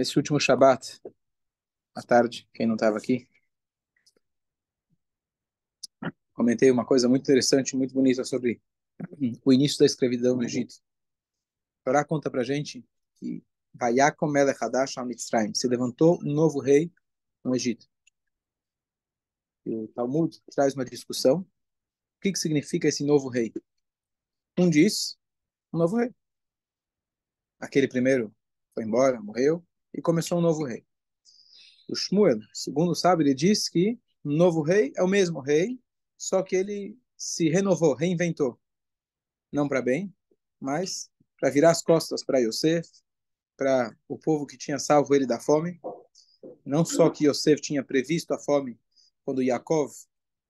Nesse último Shabat, à tarde, quem não estava aqui, comentei uma coisa muito interessante, muito bonita sobre o início da escravidão no Egito. A Torá conta pra gente que Vayakom Melech Hadash HaMitzrayim, se levantou um novo rei no Egito. E o Talmud traz uma discussão. O que significa esse novo rei? Um diz, um novo rei. Aquele primeiro foi embora, morreu, e começou um novo rei. O Shmuel, segundo sabe, ele diz que um novo rei é o mesmo rei, só que ele se renovou, reinventou. Não para bem, mas para virar as costas para Yosef, para o povo que tinha salvo ele da fome. Não só que Yosef tinha previsto a fome quando Yaakov,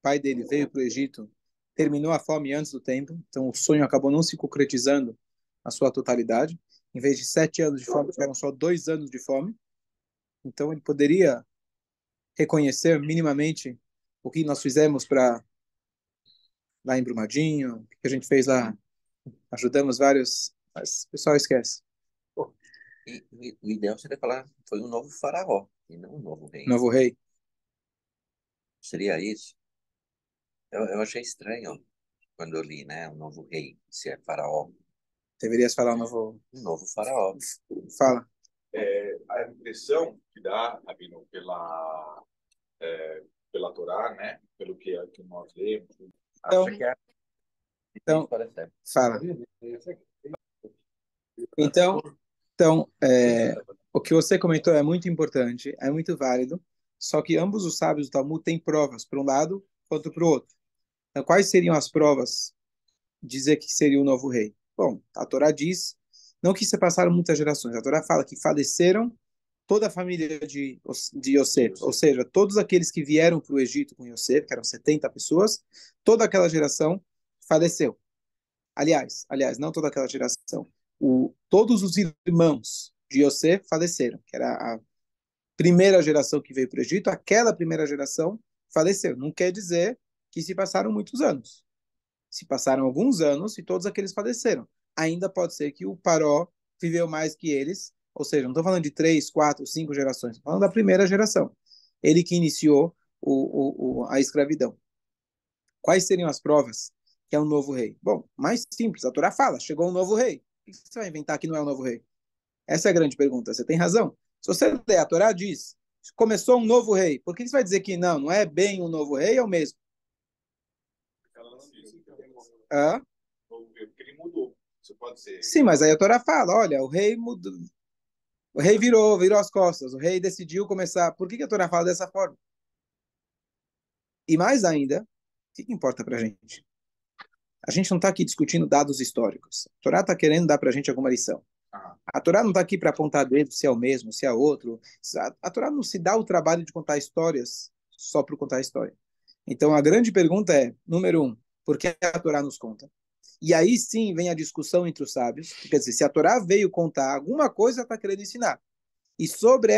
pai dele, veio para o Egito, terminou a fome antes do tempo, então o sonho acabou não se concretizando na sua totalidade. Em vez de 7 anos de fome, tiveram só 2 anos de fome. Então ele poderia reconhecer minimamente o que nós fizemos para lá em Brumadinho, o que a gente fez lá, ajudamos vários, mas o pessoal esquece. Pô, e o ideal seria falar foi um novo faraó e não um novo rei. Novo rei. Seria isso? Eu achei estranho quando eu li, né? Um novo rei, se é faraó. Deverias falar um novo. Um novo faraó. Fala. A impressão que dá, Rabino, pela Torá, né? Pelo que nós lemos, Então, Acho que é então parecer. fala. Então, o que você comentou é muito importante, é muito válido, só que ambos os sábios do Talmud têm provas, para um lado quanto para o outro. Então, quais seriam as provas de dizer que seria o novo rei? Bom, a Torá diz, não que se passaram muitas gerações, a Torá fala que faleceram toda a família de Yosef, ou seja, todos aqueles que vieram para o Egito com Yosef, que eram 70 pessoas, toda aquela geração faleceu. Aliás, não toda aquela geração. Todos os irmãos de Yosef faleceram, que era a primeira geração que veio para o Egito, aquela primeira geração faleceu. Não quer dizer que se passaram muitos anos. Se passaram alguns anos e todos aqueles faleceram. Ainda pode ser que o Paró viveu mais que eles, ou seja, não estou falando de 3, 4, 5 gerações, estou falando da primeira geração. Ele que iniciou a escravidão. Quais seriam as provas que é um novo rei? Bom, mais simples, a Torá fala, chegou um novo rei. O que você vai inventar que não é um novo rei? Essa é a grande pergunta, você tem razão. Se você ler, a Torá diz, começou um novo rei. Por que você vai dizer que não é bem um novo rei, é o mesmo? Ah? porque ele mudou. Isso pode ser. Sim, mas aí a Torá fala, olha, o rei mudou, o rei virou as costas, o rei decidiu começar. Por que a Torá fala dessa forma? E mais ainda, o que importa para a gente? A gente não está aqui discutindo dados históricos. A Torá está querendo dar para a gente alguma lição. A Torá não está aqui para apontar dedo se é o mesmo, se é outro. A Torá não se dá o trabalho de contar histórias só por contar história. Então a grande pergunta é, número um, por que a Torá nos conta? E aí sim vem a discussão entre os sábios. Quer dizer, se a Torá veio contar alguma coisa, está querendo ensinar. E sobre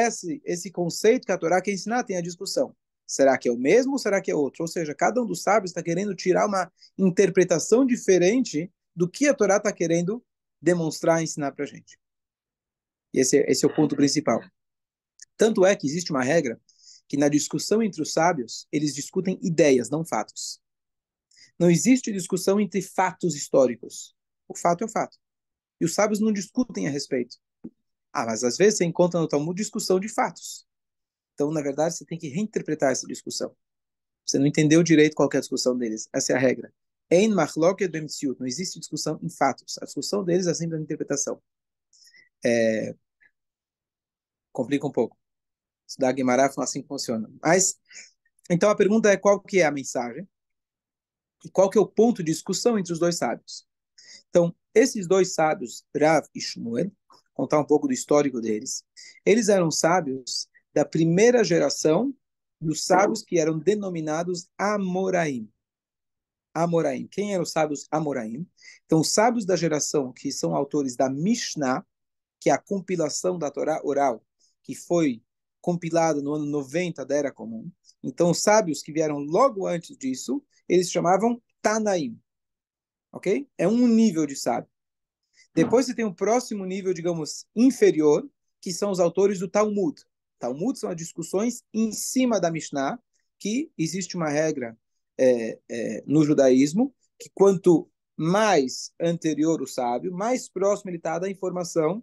esse conceito que a Torá quer ensinar, tem a discussão. Será que é o mesmo ou será que é outro? Ou seja, cada um dos sábios está querendo tirar uma interpretação diferente do que a Torá está querendo demonstrar e ensinar para a gente. E esse é o ponto principal. Tanto é que existe uma regra que na discussão entre os sábios, eles discutem ideias, não fatos. Não existe discussão entre fatos históricos. O fato é o fato. E os sábios não discutem a respeito. Mas às vezes você encontra no Talmud discussão de fatos. Então, na verdade, você tem que reinterpretar essa discussão. Você não entendeu direito qual é a discussão deles. Essa é a regra. Ein machloket b'mtziut. Não existe discussão em fatos. A discussão deles é sempre a interpretação. Complica um pouco. Estudar Guimarães assim que funciona. Mas, então a pergunta é qual que é a mensagem e qual que é o ponto de discussão entre os dois sábios. Então, esses dois sábios, Rav e Shmuel, contar um pouco do histórico deles, eles eram sábios da primeira geração dos sábios que eram denominados Amoraim. Amoraim. Quem eram os sábios Amoraim? Então, os sábios da geração que são autores da Mishnah, que é a compilação da Torá oral, que foi compilada no ano 90 da Era Comum. Então, os sábios que vieram logo antes disso, eles chamavam Tanaim. Ok? É um nível de sábio. Depois você tem o próximo nível, digamos, inferior, que são os autores do Talmud. Talmud são as discussões em cima da Mishnah, que existe uma regra no judaísmo, que quanto mais anterior o sábio, mais próximo ele está da informação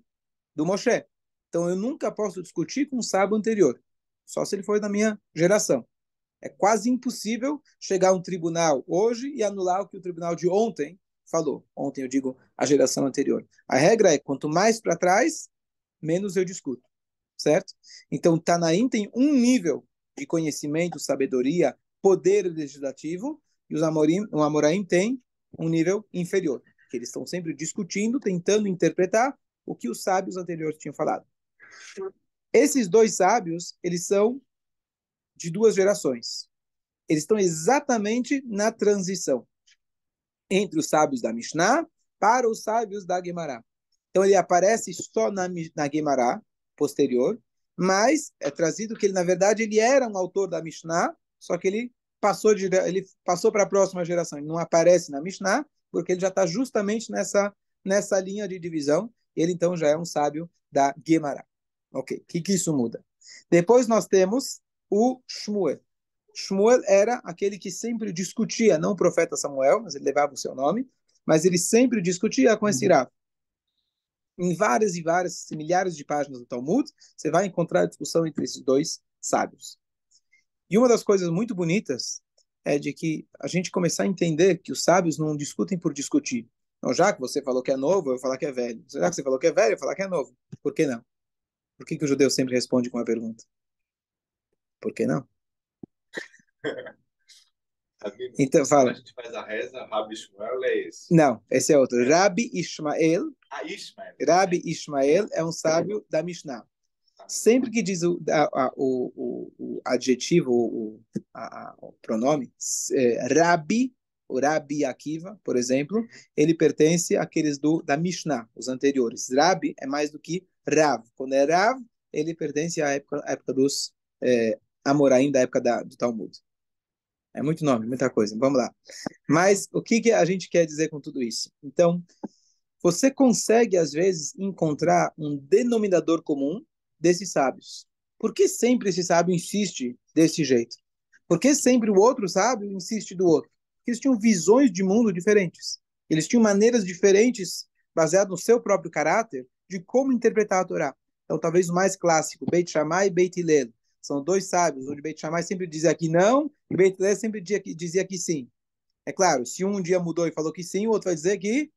do Moshe. Então eu nunca posso discutir com um sábio anterior, só se ele for da minha geração. É quase impossível chegar a um tribunal hoje e anular o que o tribunal de ontem falou. Ontem eu digo a geração anterior. A regra é, quanto mais para trás, menos eu discuto, certo? Então, Tanaim tem um nível de conhecimento, sabedoria, poder legislativo, e o Amoraim tem um nível inferior, que eles estão sempre discutindo, tentando interpretar o que os sábios anteriores tinham falado. Esses dois sábios, eles são de duas gerações. Eles estão exatamente na transição entre os sábios da Mishnah para os sábios da Gemara. Então ele aparece só na Gemara posterior, mas é trazido que ele, na verdade, ele era um autor da Mishnah, só que ele passou para a próxima geração. Ele não aparece na Mishnah, porque ele já está justamente nessa linha de divisão. Ele, então, já é um sábio da Gemara. Ok, o que isso muda? Depois nós temos o Shmuel. Shmuel era aquele que sempre discutia, não o profeta Samuel, mas ele levava o seu nome, mas ele sempre discutia com esse Rav. Em várias e várias, milhares de páginas do Talmud, você vai encontrar a discussão entre esses dois sábios. E uma das coisas muito bonitas é de que a gente começar a entender que os sábios não discutem por discutir. Então, já que você falou que é novo, eu vou falar que é velho. Já que você falou que é velho, eu vou falar que é novo. Por que não? Por que o judeu sempre responde com uma pergunta? Por que não? Então, fala. A gente faz a reza, Rabi Shmuel é esse. Não, esse é outro. Rabi Ishmael. Ismael. Rabi Ishmael é um sábio da Mishnah. Sempre que diz o adjetivo, o pronome, Rabi, o Rabi Akiva, por exemplo, ele pertence àqueles da Mishnah, os anteriores. Rabi é mais do que Rav. Quando é Rav, ele pertence à época dos Amoraim, da época do Talmud. É muito nome, muita coisa. Vamos lá. Mas o que a gente quer dizer com tudo isso? Então, você consegue, às vezes, encontrar um denominador comum desses sábios. Por que sempre esse sábio insiste desse jeito? Por que sempre o outro sábio insiste do outro? Porque eles tinham visões de mundo diferentes. Eles tinham maneiras diferentes, baseadas no seu próprio caráter, de como interpretar a Torá. Então, talvez o mais clássico, Beit Shammai e Beit Hillel. São dois sábios, onde Beit Shammai sempre dizia que não, e Beit Hillel sempre dizia que sim. É claro, se um dia mudou e falou que sim, o outro vai dizer que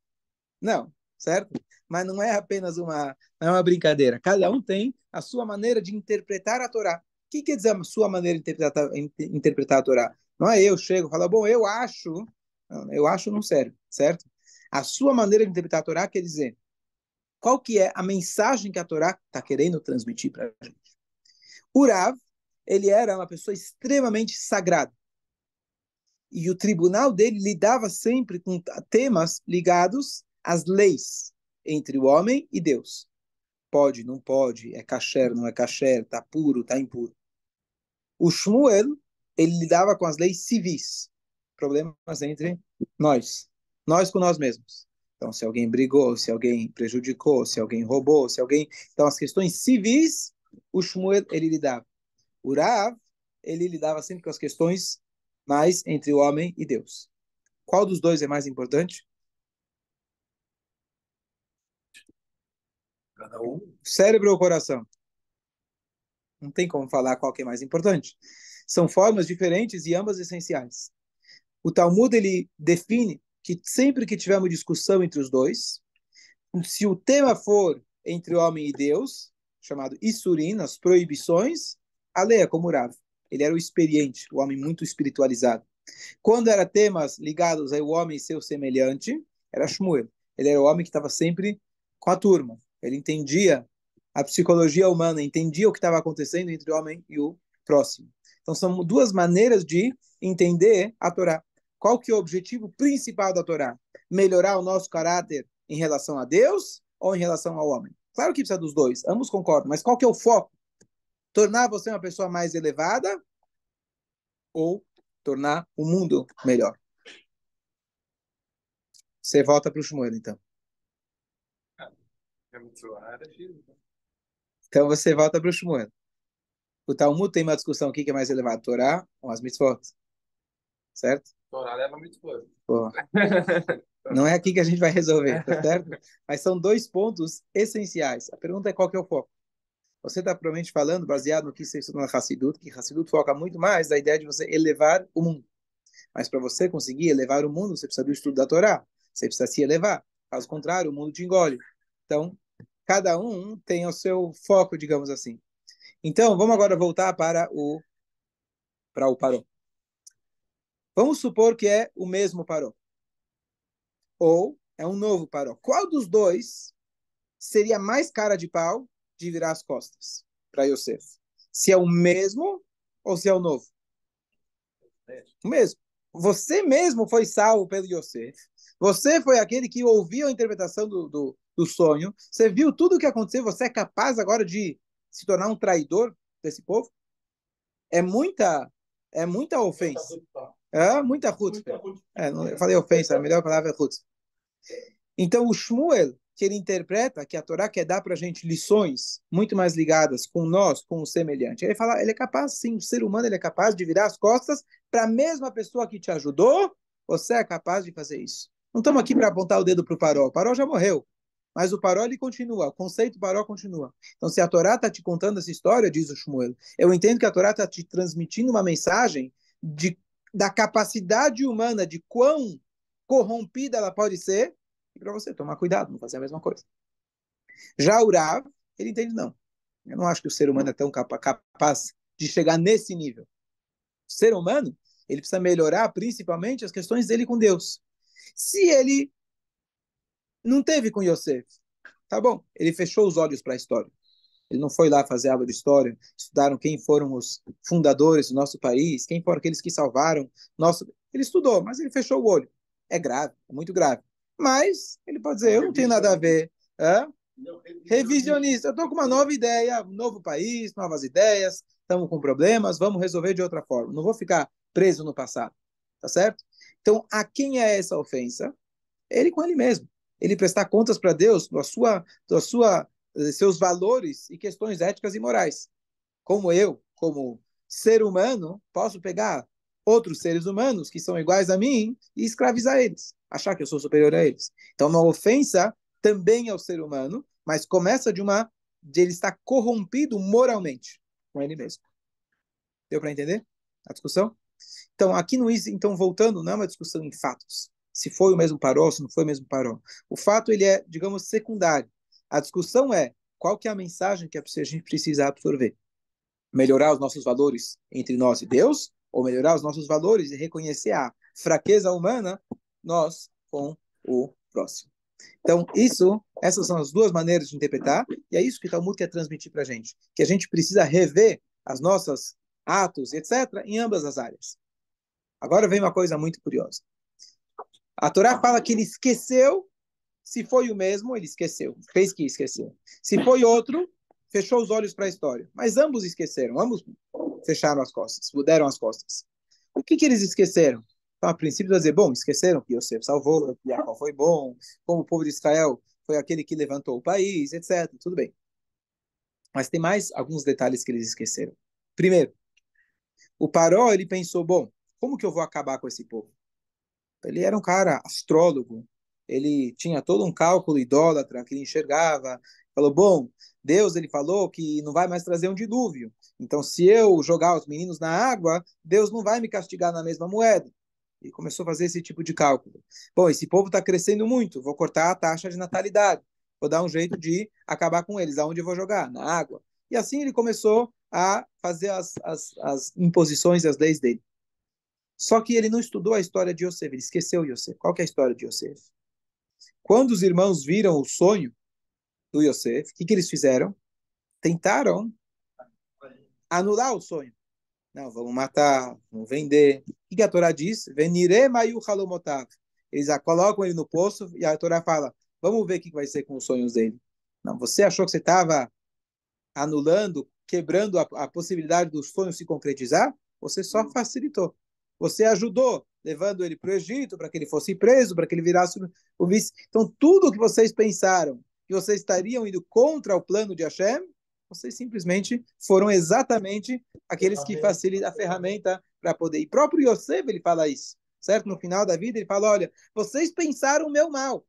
não, certo? Mas não é apenas não é uma brincadeira. Cada um tem a sua maneira de interpretar a Torá. O que quer dizer a sua maneira de interpretar a Torá? Não é eu chego e falo, bom, eu acho. Não, eu acho não serve, certo? A sua maneira de interpretar a Torá quer dizer qual que é a mensagem que a Torá está querendo transmitir para a gente. O Rav, ele era uma pessoa extremamente sagrada. E o tribunal dele lidava sempre com temas ligados às leis entre o homem e Deus. Pode, não pode, é kasher, não é kasher, está puro, está impuro. O Shmuel, ele lidava com as leis civis, problemas entre nós com nós mesmos. Então, se alguém brigou, se alguém prejudicou, se alguém roubou, se alguém... Então, as questões civis, o Shmuel, ele lidava. O Rav, ele lidava sempre com as questões mais entre o homem e Deus. Qual dos dois é mais importante? Cada um. Cérebro ou coração? Não tem como falar qual que é mais importante. São formas diferentes e ambas essenciais. O Talmud, ele define que sempre que tiver uma discussão entre os dois, se o tema for entre o homem e Deus, chamado Isurim, as proibições, a lei é como Rav. Ele era o experiente, o homem muito espiritualizado. Quando era temas ligados ao homem e seu semelhante, era Shmuel. Ele era o homem que estava sempre com a turma. Ele entendia a psicologia humana, entendia o que estava acontecendo entre o homem e o próximo. Então, são duas maneiras de entender a Torá. Qual que é o objetivo principal da Torá? Melhorar o nosso caráter em relação a Deus ou em relação ao homem? Claro que precisa dos dois, ambos concordam, mas qual que é o foco? Tornar você uma pessoa mais elevada ou tornar o mundo melhor? Você volta para o Shmuel, então. É muito árabe. Então você volta para o Shmuel. O Talmud tem uma discussão aqui que é mais elevada, Torá ou as mitzvot, certo? Torá leva muito coisa. Pô, não é aqui que a gente vai resolver, tá certo? Mas são dois pontos essenciais. A pergunta é qual que é o foco. Você está provavelmente falando, baseado no que você estuda na Hassidut, que Hassidut foca muito mais na ideia de você elevar o mundo. Mas para você conseguir elevar o mundo, você precisa do estudo da Torá. Você precisa se elevar. Caso contrário, o mundo te engole. Então, cada um tem o seu foco, digamos assim. Então, vamos agora voltar para o paró. Vamos supor que é o mesmo paró. Ou é um novo paró. Qual dos dois seria mais cara de pau de virar as costas para Yosef? Se é o mesmo ou se é o novo? O mesmo. Você mesmo foi salvo pelo Yosef. Você foi aquele que ouviu a interpretação do sonho. Você viu tudo o que aconteceu. Você é capaz agora de se tornar um traidor desse povo? É muita, é muita ofensa. É muita rutz. Eu falei ofensa, a melhor palavra é rutz. Então, o Shmuel, que ele interpreta que a Torá quer dar para a gente lições muito mais ligadas com nós, com o semelhante. Ele fala, ele é capaz, sim, o ser humano ele é capaz de virar as costas para a mesma pessoa que te ajudou, você é capaz de fazer isso. Não estamos aqui para apontar o dedo para o Paró já morreu. Mas o Paró, ele continua, o conceito Paró continua. Então, se a Torá está te contando essa história, diz o Shmuel, eu entendo que a Torá está te transmitindo uma mensagem da capacidade humana, de quão corrompida ela pode ser, e para você tomar cuidado, não fazer a mesma coisa. Já o Rav, ele entende, não. Eu não acho que o ser humano é tão capaz de chegar nesse nível. O ser humano, ele precisa melhorar principalmente as questões dele com Deus. Se ele não teve com Yosef, tá bom, ele fechou os olhos para a história. Ele não foi lá fazer aula de história, estudaram quem foram os fundadores do nosso país, quem foram aqueles que salvaram nosso... Ele estudou, mas ele fechou o olho. É grave, é muito grave. Mas ele pode dizer, eu não tenho nada a ver. Revisionista, eu estou com uma nova ideia, um novo país, novas ideias, estamos com problemas, vamos resolver de outra forma. Não vou ficar preso no passado, tá certo? Então, a quem é essa ofensa? Ele com ele mesmo. Ele prestar contas para Deus seus valores e questões éticas e morais. Como eu, como ser humano, posso pegar outros seres humanos que são iguais a mim e escravizar eles, achar que eu sou superior a eles. Então, uma ofensa também ao ser humano, mas começa de ele estar corrompido moralmente com ele mesmo. Deu para entender a discussão? Então, aqui no então voltando, não é uma discussão em fatos. Se foi o mesmo Paró, se não foi o mesmo Paró. O fato, ele é, digamos, secundário. A discussão é qual que é a mensagem que a gente precisa absorver. Melhorar os nossos valores entre nós e Deus, ou melhorar os nossos valores e reconhecer a fraqueza humana, nós com o próximo. Então, essas são as duas maneiras de interpretar, e é isso que o Talmud quer transmitir para a gente, que a gente precisa rever as nossas atos, etc., em ambas as áreas. Agora vem uma coisa muito curiosa. A Torá fala que ele esqueceu, se foi o mesmo, ele esqueceu, fez que esqueceu. Se foi outro, fechou os olhos para a história. Mas ambos esqueceram, ambos fecharam as costas, deram as costas. O que eles esqueceram? Então, a princípio, vai dizer, bom, esqueceram que Yosef salvou, que Jacó foi bom, como o povo de Israel foi aquele que levantou o país, etc. Tudo bem. Mas tem mais alguns detalhes que eles esqueceram. Primeiro, o Paró, ele pensou, bom, como que eu vou acabar com esse povo? Ele era um cara astrólogo, ele tinha todo um cálculo idólatra que ele enxergava. Falou, bom, Deus ele falou que não vai mais trazer um dilúvio. Então, se eu jogar os meninos na água, Deus não vai me castigar na mesma moeda. E começou a fazer esse tipo de cálculo. Bom, esse povo está crescendo muito, vou cortar a taxa de natalidade. Vou dar um jeito de acabar com eles. Aonde eu vou jogar? Na água. E assim ele começou a fazer as imposições e as leis dele. Só que ele não estudou a história de Yosef, ele esqueceu Yosef. Qual que é a história de Yosef? Quando os irmãos viram o sonho do Yosef, o que eles fizeram? Tentaram anular o sonho. Não, vamos matar, vamos vender. O que a Torá diz? Venire mayu halomotav. Eles colocam ele no poço e a Torá fala, vamos ver o que vai ser com os sonhos dele. Não, você achou que você estava anulando, quebrando a possibilidade do sonho se concretizar? Você só facilitou. Você ajudou, levando ele para o Egito, para que ele fosse preso, para que ele virasse o vice. Então, tudo que vocês pensaram que vocês estariam indo contra o plano de Hashem, Vocês simplesmente foram exatamente aqueles que facilitam a ferramenta para poder. E próprio Yosef, ele fala isso, certo? No final da vida, ele fala, olha, vocês pensaram o meu mal,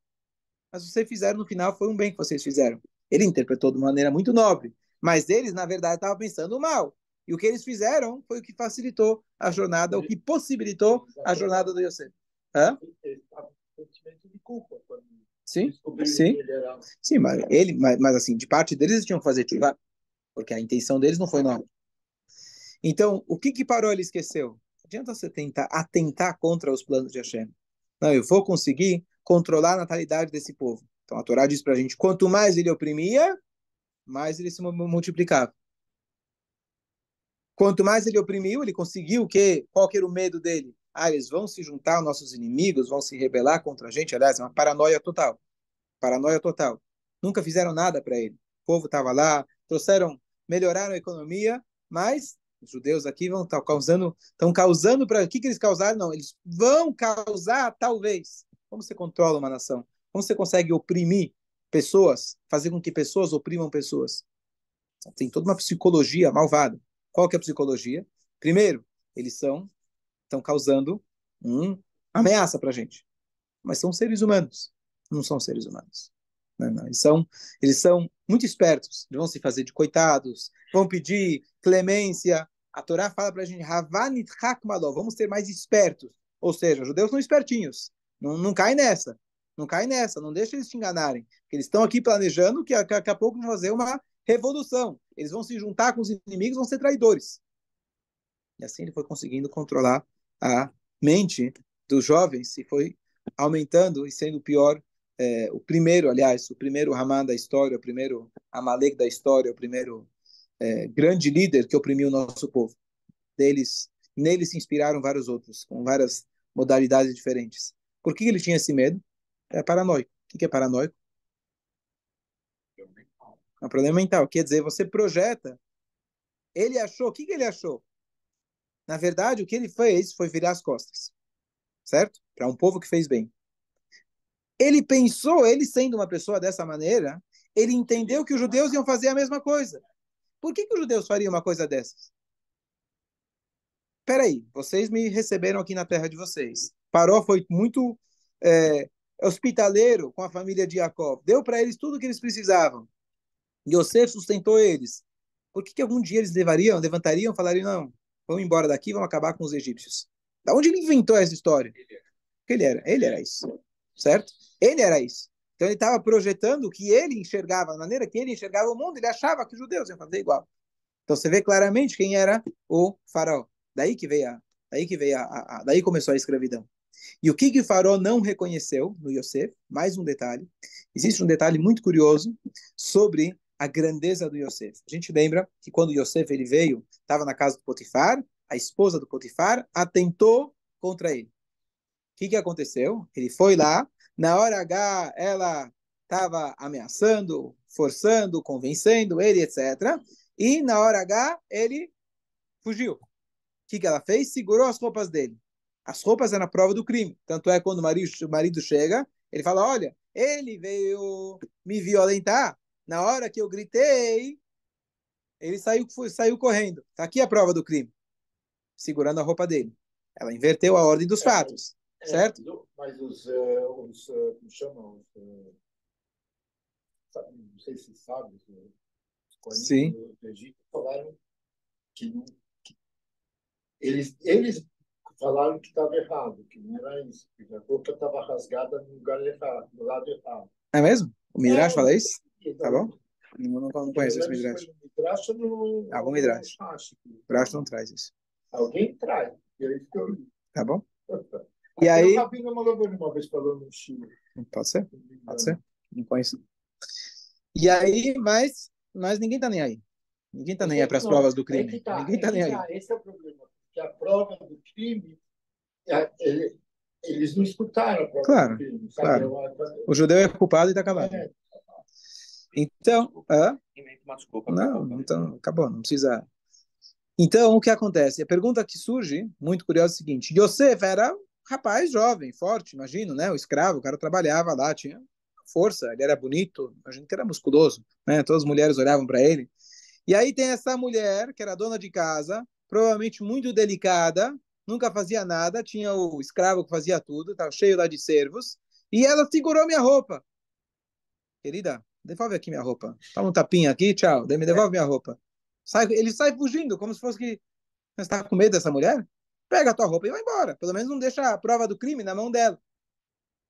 mas vocês fizeram no final, foi um bem que vocês fizeram. Ele interpretou de maneira muito nobre, mas eles, na verdade, estavam pensando o mal. E o que eles fizeram foi o que facilitou a jornada, o que possibilitou a jornada do Yosef. Hã? Sentimento de culpa quando Sim, descobriram sim. que ele era. Sim, mas assim, de parte deles eles tinham que fazer tshuva, porque a intenção deles não foi nobre. Então, o que parou ele esqueceu? Não adianta você tentar atentar contra os planos de Hashem. Não, eu vou conseguir controlar a natalidade desse povo. Então, a Torá diz para a gente, quanto mais ele oprimia, mais ele se multiplicava. Quanto mais ele oprimiu, ele conseguiu que, qual que era o medo dele? Ah, eles vão se juntar aos nossos inimigos, vão se rebelar contra a gente. Aliás, é uma paranoia total. Paranoia total. Nunca fizeram nada para ele. O povo estava lá, melhoraram a economia, mas os judeus aqui estão causando para o que eles causaram? Não, eles vão causar talvez. Como você controla uma nação? Como você consegue oprimir pessoas, fazer com que pessoas oprimam pessoas? Então, tem toda uma psicologia malvada. Qual que é a psicologia? Primeiro, eles estão causando uma ameaça para a gente, mas são seres humanos, não são seres humanos. Não, não. Eles são muito espertos, vão se fazer de coitados, vão pedir clemência. A Torá fala para a gente, vamos ser mais espertos. Ou seja, os judeus são espertinhos, não cai nessa, não cai nessa, não deixa eles te enganarem, porque eles estão aqui planejando que daqui a pouco vão fazer uma revolução, eles vão se juntar com os inimigos, vão ser traidores. E assim ele foi conseguindo controlar a mente dos jovens e foi aumentando e sendo o pior, o primeiro Haman da história, o primeiro Amalek da história, o primeiro grande líder que oprimiu o nosso povo. Neles se inspiraram vários outros, com várias modalidades diferentes. Por que ele tinha esse medo? É paranoico. O que é paranoico? É um problema mental. Quer dizer, você projeta. Ele achou, o que ele achou? Na verdade, o que ele fez foi virar as costas, certo? Para um povo que fez bem. Ele pensou, ele sendo uma pessoa dessa maneira, ele entendeu que os judeus iam fazer a mesma coisa. Por que os judeus fariam uma coisa dessas? Peraí, vocês me receberam aqui na terra de vocês. Paró foi muito hospitaleiro com a família de Jacó. Deu para eles tudo o que eles precisavam. Yosef sustentou eles. Por que algum dia eles levantariam e falariam, não, vamos embora daqui, vamos acabar com os egípcios? Da onde ele inventou essa história? Porque ele era isso, certo? Ele era isso. Então ele estava projetando o que ele enxergava, a maneira que ele enxergava o mundo, ele achava que os judeus iam fazer igual. Então você vê claramente quem era o faraó. Daí começou a escravidão. E o que o faraó não reconheceu no Yosef? Mais um detalhe. Existe um detalhe muito curioso sobre a grandeza do Yosef. A gente lembra que quando o Yosef ele veio, estava na casa do Potifar, a esposa do Potifar atentou contra ele. O que aconteceu? Ele foi lá, na hora H ela estava ameaçando, forçando, convencendo ele, etc. E na hora H ele fugiu. O que ela fez? Segurou as roupas dele. As roupas eram a prova do crime. Tanto é quando o marido chega, ele fala, olha, ele veio me violentar. Na hora que eu gritei, ele saiu correndo. Está aqui a prova do crime. Segurando a roupa dele. Ela inverteu a ordem dos fatos. Certo? Mas como chamam? Não sei se sabe, os Sim. do Egito falaram que eles falaram que estava errado, que não era isso, que a roupa estava rasgada no lugar errado, no lado errado. É mesmo? O Midrash fala isso? Tá bom? Não conheço esse Midrash. Midrash. Algum Midrash. Midrash não traz isso. Alguém traz. Tá bom? E aí... O Rabino Malaboni uma vez falou no Chile. Pode ser? Pode ser. Não conheço. E aí, mas ninguém tá nem aí. Ninguém tá nem aí para as provas do crime. Ninguém tá nem aí. Esse é o problema. Porque a prova do crime, eles não escutaram a prova do crime. Sabe? Claro. O judeu é culpado e tá acabado. Então... Não, então, acabou. Não precisa... Então, o que acontece? A pergunta que surge, muito curiosa, é o seguinte. Yosef era um rapaz jovem, forte, imagino, né? O escravo, o cara trabalhava lá, tinha força, ele era bonito, imagino que era musculoso, né? Todas as mulheres olhavam para ele. E aí tem essa mulher, que era dona de casa, provavelmente muito delicada, nunca fazia nada, tinha o escravo que fazia tudo, estava cheio lá de servos, e ela segurou minha roupa. Querida, devolve aqui minha roupa. Toma um tapinha aqui, tchau. Me devolve minha roupa. Ele sai fugindo, como se fosse que você está com medo dessa mulher? Pega a tua roupa e vai embora. Pelo menos não deixa a prova do crime na mão dela.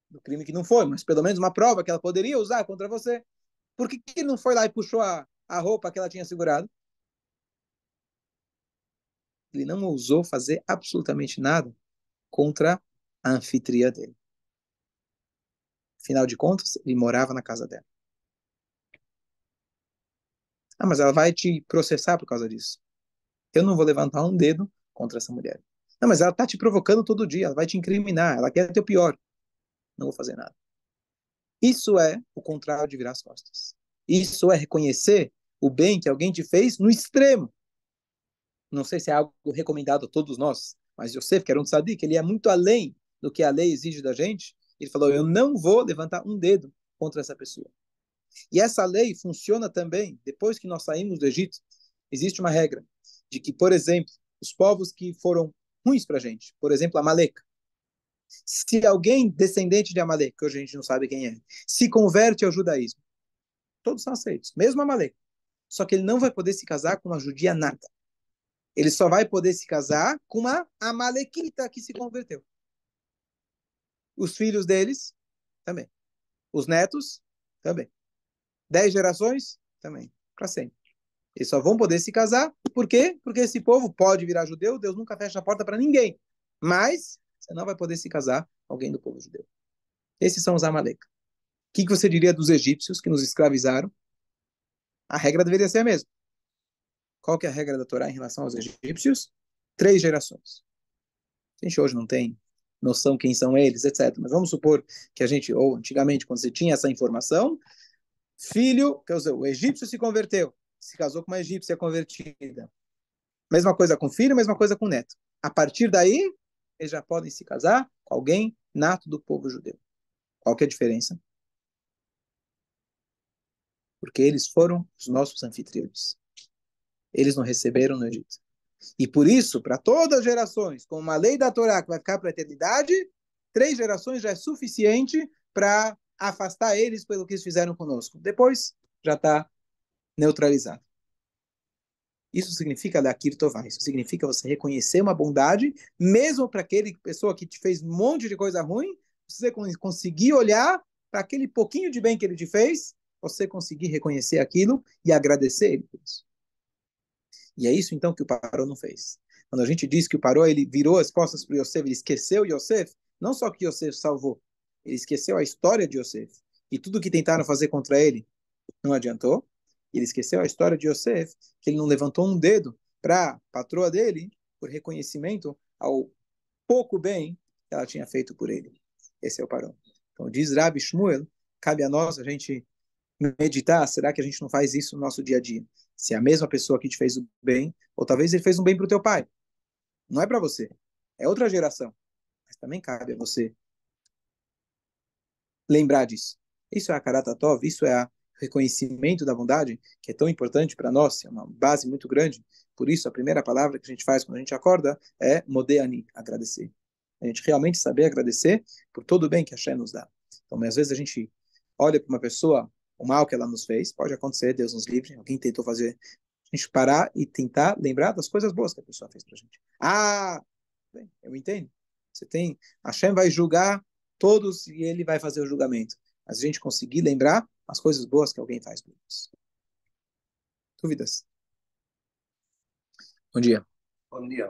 Do crime que não foi, mas pelo menos uma prova que ela poderia usar contra você. Por que ele não foi lá e puxou a roupa que ela tinha segurado? Ele não ousou fazer absolutamente nada contra a anfitriã dele. Afinal de contas, ele morava na casa dela. Ah, mas ela vai te processar por causa disso. Eu não vou levantar um dedo contra essa mulher. Não, mas ela está te provocando todo dia, ela vai te incriminar, ela quer ter o pior. Não vou fazer nada. Isso é o contrário de virar as costas. Isso é reconhecer o bem que alguém te fez no extremo. Não sei se é algo recomendado a todos nós, mas Yosef, que era um tzadik, ele é muito além do que a lei exige da gente. Ele falou, eu não vou levantar um dedo contra essa pessoa. E essa lei funciona também depois que nós saímos do Egito. Existe uma regra de que, por exemplo, os povos que foram ruins para a gente, por exemplo, Amaleca, se alguém descendente de Amaleca, que hoje a gente não sabe quem é, se converte ao judaísmo, todos são aceitos, mesmo Amaleca. Só que ele não vai poder se casar com uma judia nata. Ele só vai poder se casar com uma amalequita que se converteu. Os filhos deles, também. Os netos, também. 10 gerações, também. Para sempre. Eles só vão poder se casar. Por quê? Porque esse povo pode virar judeu, Deus nunca fecha a porta para ninguém. Mas você não vai poder se casar com alguém do povo judeu. Esses são os Amaleca. O que você diria dos egípcios que nos escravizaram? A regra deveria ser a mesma. Qual que é a regra da Torá em relação aos egípcios? 3 gerações. A gente hoje não tem noção quem são eles, etc. Mas vamos supor que a gente, ou antigamente, quando você tinha essa informação, filho, quer dizer, o egípcio se converteu, se casou com uma egípcia convertida. Mesma coisa com filho, mesma coisa com neto. A partir daí, eles já podem se casar com alguém nato do povo judeu. Qual que é a diferença? Porque eles foram os nossos anfitriões. Eles não receberam no Egito. E por isso, para todas as gerações, com uma lei da Torá que vai ficar para a eternidade, 3 gerações já é suficiente para afastar eles pelo que eles fizeram conosco. Depois, já está neutralizado. Isso significa Leakir Tová. Isso significa você reconhecer uma bondade, mesmo para aquele pessoa que te fez um monte de coisa ruim, você conseguir olhar para aquele pouquinho de bem que ele te fez, você conseguir reconhecer aquilo e agradecer ele por isso. E é isso, então, que o Paró não fez. Quando a gente diz que o Paró ele virou as costas para o Yosef, ele esqueceu Yosef, não só que Yosef salvou, ele esqueceu a história de Yosef. E tudo que tentaram fazer contra ele não adiantou. Ele esqueceu a história de Yosef, que ele não levantou um dedo para a patroa dele por reconhecimento ao pouco bem que ela tinha feito por ele. Esse é o Paró. Então, diz Rabi Shmuel, cabe a nós a gente meditar, será que a gente não faz isso no nosso dia a dia? Se é a mesma pessoa que te fez o bem, ou talvez ele fez um bem para o teu pai. Não é para você. É outra geração. Mas também cabe a você lembrar disso. Isso é a Karatatov, isso é o reconhecimento da bondade, que é tão importante para nós, é uma base muito grande. Por isso, a primeira palavra que a gente faz quando a gente acorda é Modeani, agradecer. A gente realmente saber agradecer por todo o bem que a Hashem nos dá. Então, às vezes a gente olha para uma pessoa, o mal que ela nos fez, pode acontecer, Deus nos livre, alguém tentou fazer, a gente parar e tentar lembrar das coisas boas que a pessoa fez para a gente. Ah, bem, eu entendo. Você tem, Hashem vai julgar todos e ele vai fazer o julgamento. Mas a gente conseguir lembrar as coisas boas que alguém faz por nós. Dúvidas? Bom dia. Bom dia,